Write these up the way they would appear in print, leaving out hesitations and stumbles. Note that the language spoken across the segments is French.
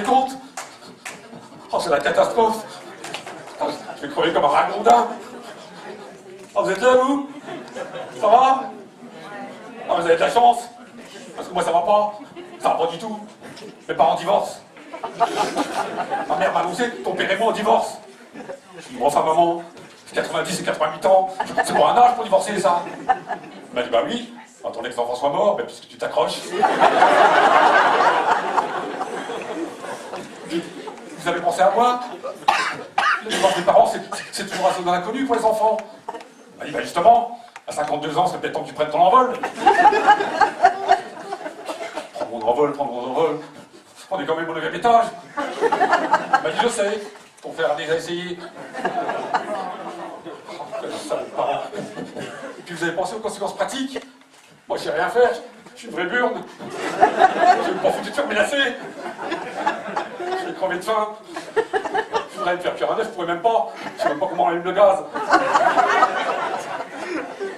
compte? Oh, c'est la catastrophe. Oh, je vais crever comme un ragondin. Oh, vous êtes là, vous? Ça va? Ah, vous avez de la chance. Parce que moi, ça va pas. Ça va pas du tout. Mes parents divorcent. Ma mère m'a annoncé, ton père et moi, on divorce. Je dis, bon, enfin, maman, 90 et 88 ans, c'est pour un âge pour divorcer, ça. Elle m'a dit, bah oui, quand ton ex-enfant soit mort, ben, puisque tu t'accroches. Vous avez pensé à moi? Le divorce des parents, c'est toujours un zone inconnue pour les enfants. Elle m'a dit, bah justement, à 52 ans, c'est peut-être temps que tu prennes ton envol. Prends mon envol. On est quand même au 9e étage. Elle m'a dit, je sais, ton frère a déjà essayé. Et puis vous avez pensé aux conséquences pratiques? Moi, je sais rien faire. Je suis une vraie burne. Je vais pas foutu de faire menacer. Je vais crever de faim. Je voudrais me faire cuire un œuf, je pourrais même pas. Je sais même pas comment on allume le gaz.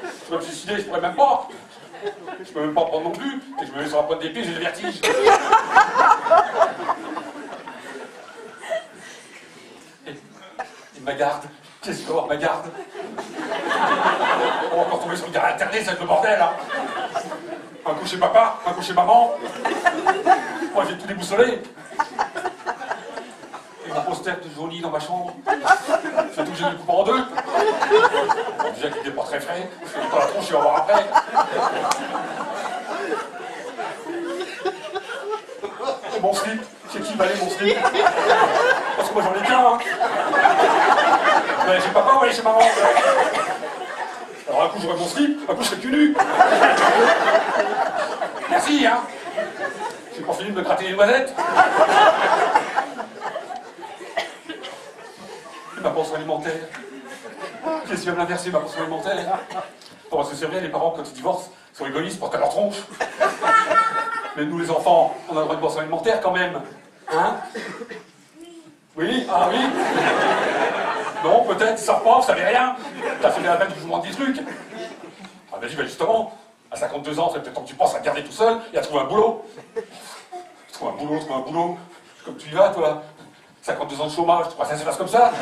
Je pourrais me suicider, je pourrais même pas. Je peux même pas prendre non plus. Et je me mets sur la pointe des pieds, j'ai le vertige. Et ma garde. Qu'est-ce qu'il faut avoir, ma garde? On va encore tomber sur une garde alternée, ça va être le bordel, hein. Un coup chez papa, un coup chez maman. Moi, j'ai tout déboussolé. Et mon poster de jauni dans ma chambre. Surtout que j'ai le coupé en deux. Bon, déjà qu'il n'était pas très frais. Je vais pas la tronche, je vais en voir après. Et mon slip. C'est qui va aller mon slip? Parce que moi, j'en ai qu'un, hein. Chez papa ou aller chez maman? Alors un coup j'aurai mon slip, un coup je serai cul nu. Merci, hein. J'ai pas fini de me gratter les noisettes. Et ma pension alimentaire. Qu'est-ce qui va me l'inverser, ma pension alimentaire? Bon, parce que c'est vrai, les parents, quand ils divorcent, sont égoïstes pour qu'à leur tronche. Mais nous, les enfants, on a le droit de pension alimentaire quand même. Hein? Oui? Ah oui? Non, peut-être, ils savent pas, vous savez rien. T'as fait la peine que je vous demande des trucs. Ah ben, bah justement, à 52 ans, c'est peut-être temps que tu penses à te garder tout seul et à trouver un boulot. Trouve un boulot. Comme tu y vas, toi. 52 ans de chômage, tu crois que ça se passe comme ça?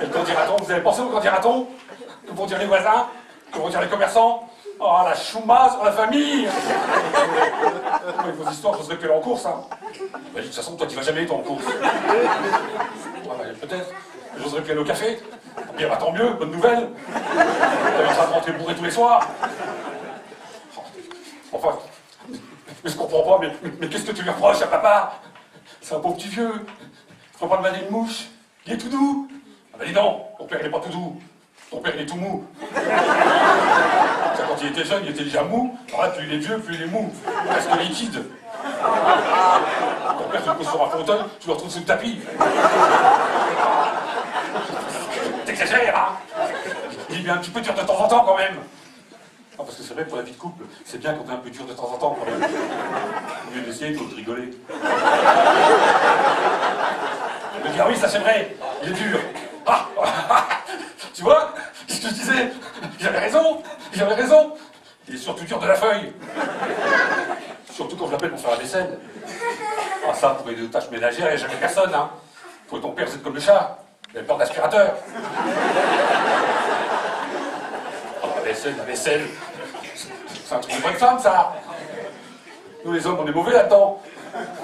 Et le candidaton, vous avez pensé au candidaton? Que vont dire les voisins? Que vont dire les commerçants? Oh, la choumasse dans la famille! Avec vos histoires, j'oserais plus aller en course, hein. Bah, de toute façon, toi, tu vas jamais, toi, en course. Ah, bah, peut-être. J'oserais plus aller au café. Bien, bah, tant mieux, bonne nouvelle. On est en train de rentrer bourré tous les soirs. Enfin, mais je comprends pas, mais qu'est-ce que tu lui reproches à papa? C'est un pauvre petit vieux. Faut pas le maner une mouche. Il est tout doux. Ah, bah, dis non, ton père, il est pas tout doux. Ton père, il est tout mou. Quand il était jeune, il était déjà mou. Alors là, plus il est vieux, plus il est mou. Presque liquide. Ton père, tu le poses sur un fauteuil, tu le retrouves sous le tapis. T'exagères, hein? Il est un petit peu dur de temps en temps, quand même. Ah, parce que c'est vrai, pour la vie de couple, c'est bien quand t'es un peu dur de temps en temps, quand même. Au lieu d'essayer, il faut te rigoler. Il me dit, ah oui, ça c'est vrai, il est dur. Ah, tu vois, ce que je disais, j'avais raison. Il est surtout dur de la feuille. Surtout quand je l'appelle pour faire la vaisselle. Ah ça, pour les tâches ménagères, il n'y a jamais personne, hein. Pour ton père, c'est comme le chat. Il a peur d'aspirateur. Oh, la vaisselle. C'est un truc de bonne femme, ça. Nous, les hommes, on est mauvais là-dedans.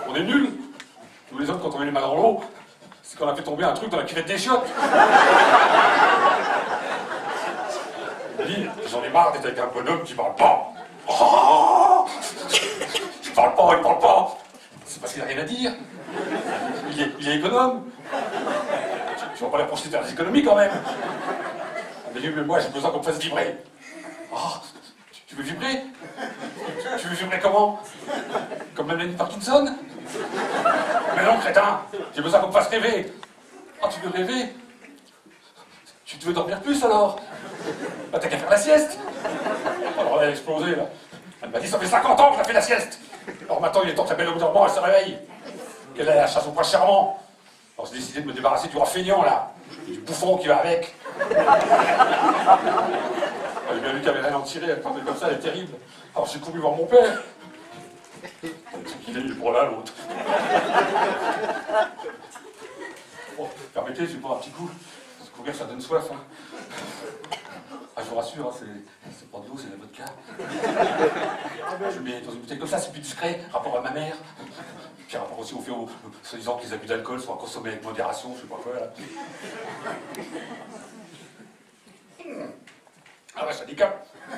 On est nuls. Nous, les hommes, quand on met les mains dans l'eau, c'est qu'on a fait tomber un truc dans la cuvette des chiottes. J'en ai marre d'être avec un bonhomme qui parle pas. Oh, il parle pas. C'est parce qu'il a rien à dire. Il est économe. Tu vas pas les reprocher de faire des économies quand même. Mais moi, j'ai besoin qu'on me fasse vibrer. Oh, tu veux vibrer? Tu veux vibrer comment? Comme Mélanie Parkinson? Mais non, crétin, j'ai besoin qu'on me fasse rêver. Ah, tu veux rêver? Tu veux dormir plus alors? Bah t'as qu'à faire la sieste. Alors là, elle a explosé là. Elle m'a dit ça fait 50 ans que j'ai fait la sieste. Alors maintenant il est temps que la belle au bout d'un moment elle se réveille. Qu'elle aille à la chasse au prince charmant. Alors j'ai décidé de me débarrasser du roi feignant là. Du bouffon qui va avec. J'ai bien vu qu'elle avait rien à en tirer, elle parlait comme ça, elle est terrible. Alors j'ai couru voir mon père. Il est pour là, l'autre. Bon, permettez, je vais boire un petit coup. Parce que courir, ça donne soif. Hein. Ah, je vous rassure, hein, c'est pas de l'eau, c'est de la vodka. Je le mets dans une bouteille comme ça, c'est plus discret, rapport à ma mère. Puis rapport aussi au fait, soi-disant que les abus d'alcool sont à consommer avec modération, je sais pas quoi, là. Ah ouais, ça décape. Je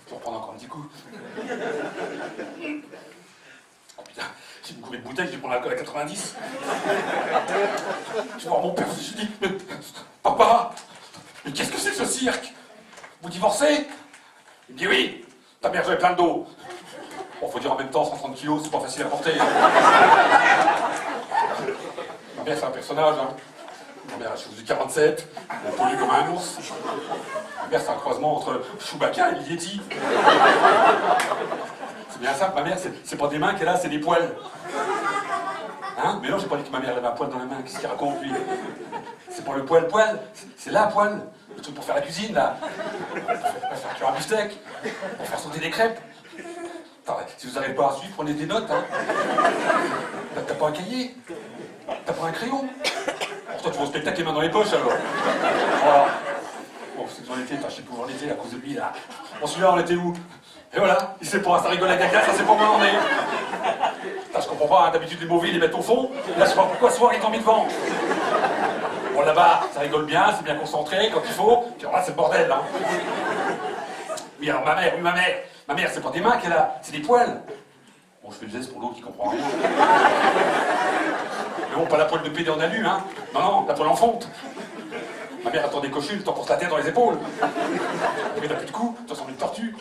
vais reprendre encore un petit coup. Oh putain, j'ai une courée de bouteille, je vais prendre l'alcool à 90. Je vais voir mon père, je lui dis, mais papa, mais qu'est-ce que c'est que ce cirque? Vous divorcez? Il me dit oui, ta mère j'avais plein de dos. Bon, faut dire en même temps, 130 kilos, c'est pas facile à porter. Ma mère, c'est un personnage, hein. Ma mère, elle chose du 47, elle est poilue comme un ours. Ma mère, c'est un croisement entre Chewbacca et le Yeti. C'est bien simple, ma mère, c'est pas des mains qu'elle a, c'est des poils. Hein? Mais non, j'ai pas dit que ma mère avait un poil dans la main, qu'est-ce qu'il raconte, lui? C'est pas le poil, c'est la poêle. Le truc pour faire la cuisine, là. Pour faire cuire un beefsteak, pour faire sauter des crêpes. Attends, si vous n'arrivez pas à suivre, prenez des notes, hein. T'as pas un cahier? T'as pas un crayon? Pour toi, tu vas au spectacle les mains dans les poches, alors. Voilà. Bon, c'est que j'en étais, je sais plus où j'en étais à cause de lui, là. Bon, celui-là, on était où? Et voilà, il sait pas, ça rigole à caca, ça sait pas où on en est. Putain, je comprends pas, hein, d'habitude les mauvais, ils les mettent au fond. Là, je sais pas pourquoi ce soir, ils t'ont mis devant. Bon, là-bas, ça rigole bien, c'est bien concentré quand il faut. Puis alors là, c'est le bordel, hein. Oui, alors ma mère, c'est pas des mains qu'elle a, c'est des poils. Bon, je fais le geste pour l'autre qui comprend rien. Mais bon, pas la poêle de PD en alu, hein. Non, la poêle en fonte. Ma mère attend des cochules, t'en portes la tête dans les épaules. Mais t'as plus de coups, tu ressembles à une tortue.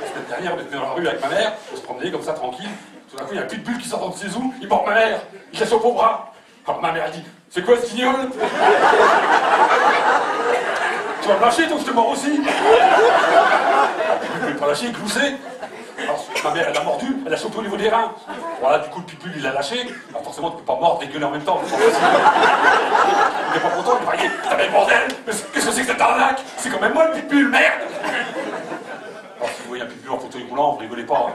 La semaine dernière, on était dans la rue avec ma mère, on se promenait comme ça, tranquille. Tout d'un coup, il y a un puits de bulle qui sort de ses os, il mord ma mère, il la chope au bras. Alors ma mère a dit, c'est quoi ce guignol? Tu vas me lâcher, donc je te mords aussi. Je ne vais pas lâcher, il gloussait. Alors ma mère, elle a mordu, elle a chopé au niveau des reins. Voilà, du coup, le pitbull, il l'a lâché. Alors forcément, tu peux pas mordre et gueuler en même temps. Il est pas content, il va dire, t'as bien le bordel, mais qu'est-ce que c'est que cette arnaque? C'est quand même moi le pitbull, merde. Alors si vous voyez un pitbull en fauteuil roulant, vous rigolez pas. Hein.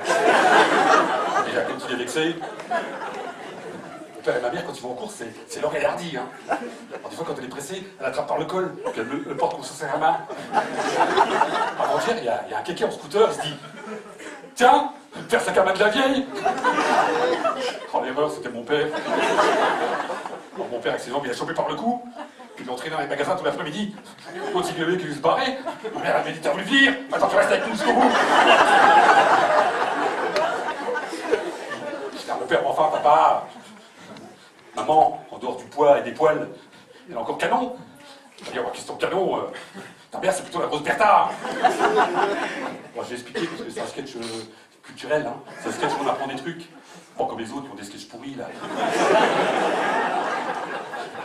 Déjà, quand il est vexé. Mon père et ma mère, quand ils vont en course, c'est Laure et Hardy. Hein. Alors des fois, quand elle est pressée, elle attrape par le col, puis elle le porte comme ça, c'est la main. Avant-hier, il y a un kéké en scooter, il se dit, tiens, faire sa cam de la vieille. Oh, l'erreur, c'était mon père. Alors, mon père, avec ses jambes, il a chopé par le cou. Puis il l'a entraîné dans les magasins tout l'après-midi. Quand il avait qu'il se barrer, ma mère avait dit, t'as voulu venir? Attends, tu restes avec nous jusqu'au bout. Je dis à mon père, enfin, papa, maman, en dehors du poids et des poils, elle a encore canon. Je dis, oh, question canon, ta mère, c'est plutôt la grosse Bertha. Bon, je vais expliquer parce que c'est un sketch culturel, hein. C'est un sketch où on apprend des trucs. Pas comme les autres qui ont des sketchs pourris, là.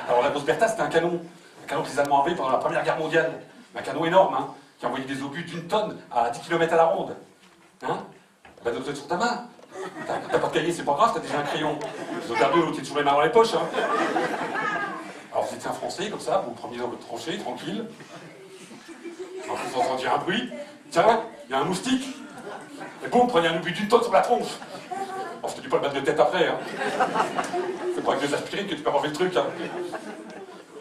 Alors, la grosse Bertha, c'était un canon que les Allemands avaient pendant la Première Guerre mondiale. Un canon énorme, hein, qui envoyait des obus d'une tonne à 10 km à la ronde. Hein? Ben, note sur ta main. T'as pas de cahier, c'est pas grave, t'as déjà un crayon. Ils ont perdu l'autre qui est toujours les mains dans les poches, hein. Alors, vous étiez un Français, comme ça, vous preniez dans votre tranchée, tranquille. En plus, vous entendiez un bruit. Tiens, il y a un moustique. Et boum, prenez un obus d'une tonne sur la tronche. Alors, je te dis pas le battre de tête après, hein. C'est pas avec des aspirines que tu peux avoir fait le truc, hein.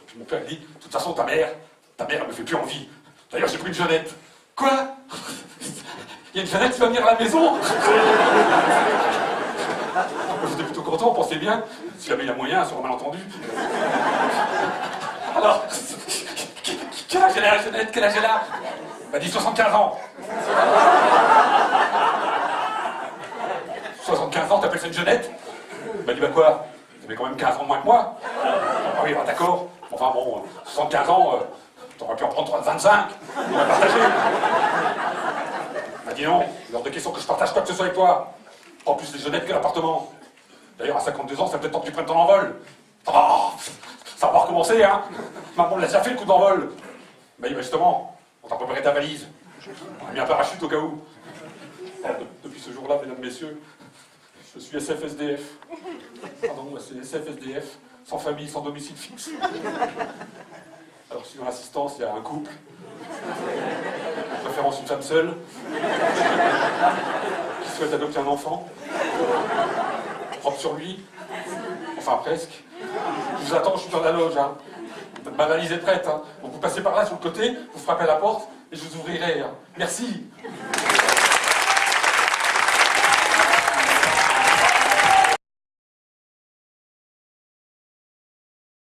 Puis mon père dit, de toute façon, ta mère, elle me fait plus envie. D'ailleurs, j'ai pris une Jeannette. Quoi? Il y a une Jeannette qui va venir à la maison? J'étais plutôt content, on pensait bien. Si jamais il y a moyen, sur un malentendu. Alors, quel âge elle a, Jeannette? Quel âge elle a? Elle m'a dit 75 ans. 75 ans, t'appelles ça une Jeannette? Elle m'a dit, bah quoi? T'avais quand même 15 ans de moins que moi. Ah oui, bah d'accord. Enfin bon, 75 ans, t'aurais pu en prendre 25. On va partager. Elle m'a dit non, c'est hors de question que je partage quoi que ce soit avec toi. En plus, les Jeannettes que l'appartement. D'ailleurs, à 52 ans, ça peut-être temps que tu prennes ton envol. Oh, ça va pas recommencer, hein. Maman l'a déjà fait le coup d'envol. Bah oui, bah justement, on t'a préparé ta valise. On a mis un parachute au cas où. Alors, depuis ce jour-là, mesdames, messieurs, je suis SFSDF. Pardon, c'est SFSDF, sans famille, sans domicile fixe. Alors, sur l'assistance, il y a un couple. De préférence une femme seule. souhaite adopter un enfant, propre sur lui, enfin presque. Je vous attends, je suis dans la loge, hein. Ma valise est prête, hein. Donc vous passez par là sur le côté, vous frappez à la porte et je vous ouvrirai. Hein. Merci.